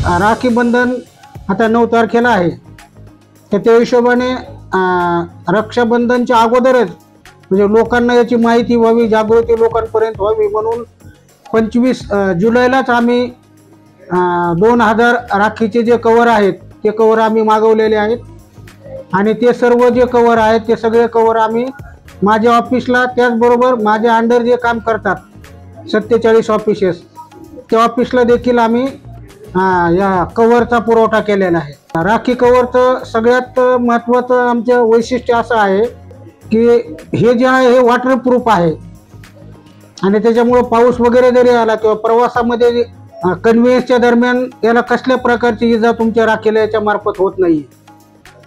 राखी बंधन आता 9 तारखेला आहे, तर त्या हिशोबाने रक्षाबंधनच्या अगोदरच म्हणजे लोकांना याची माहिती व्हावी, जागृती लोकांपर्यंत व्हावी म्हणून 25 जुलैलाच आम्ही 2000 राखीचे जे कवर आहेत ते कवर आम्ही मागवलेले आहेत. आणि ते सर्व जे कवर आहेत ते सगळे कवर आम्ही माझ्या ऑफिसला, त्याचबरोबर माझ्या अंडर जे काम करतात 47 ऑफिसेस, त्या ऑफिसला देखील आम्ही या कवरचा पुरवठा केलेला आहे. राखी कवरचं सगळ्यात महत्त्वाचं आमचं वैशिष्ट्य असं आहे की हे जे आहे हे वॉटरप्रूफ आहे आणि त्याच्यामुळं पाऊस वगैरे जरी आला किंवा प्रवासामध्ये कन्व्हेन्सच्या दरम्यान याला कसल्या प्रकारची इजा तुमच्या राखीला याच्या मार्फत होत नाही,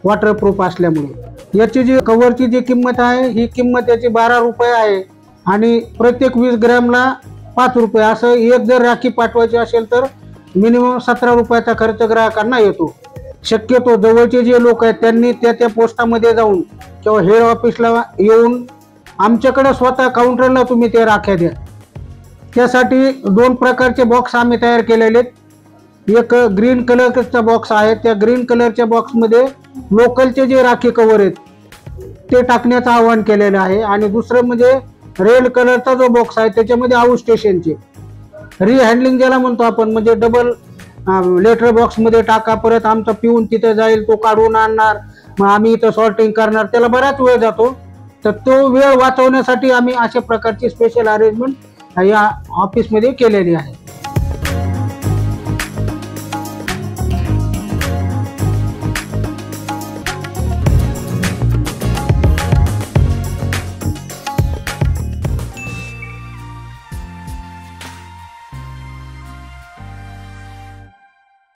वॉटरप्रूफ असल्यामुळे. याची जी कवरची जी किंमत आहे ही किंमत याची 12 रुपये आहे आणि प्रत्येक 20 ग्रॅमला 5 रुपये, असं एक जर राखी पाठवायची असेल तर मिनिमम 17 रुपयाचा खर्च ग्राहकांना येतो. शक्यतो जवळचे जे लोक आहेत त्यांनी त्या पोस्टामध्ये जाऊन किंवा हेड ऑफिसला येऊन आमच्याकडे स्वतः काउंटरला तुम्ही ते राख्या द्या. त्यासाठी 2 प्रकारचे बॉक्स आम्ही तयार केलेले आहेत. एक ग्रीन कलरचा बॉक्स आहे, त्या ग्रीन कलरच्या बॉक्समध्ये लोकलचे जे राखी कवर आहेत ते टाकण्याचं आवाहन केलेलं आहे आणि दुसरं म्हणजे रेड कलरचा जो बॉक्स आहे त्याच्यामध्ये आउट स्टेशनचे रिहँडलिंग ज्याला म्हणतो आपण, म्हणजे डबल लेटर बॉक्समध्ये टाका, परत आमचा पिऊन तिथे जाईल, तो काढून आणणार, मग आम्ही इथं सॉर्टिंग करणार, त्याला बराच वेळ जातो. तर तो वेळ वाचवण्यासाठी आम्ही अशा प्रकारची स्पेशल अरेंजमेंट या ऑफिसमध्ये केलेली आहे.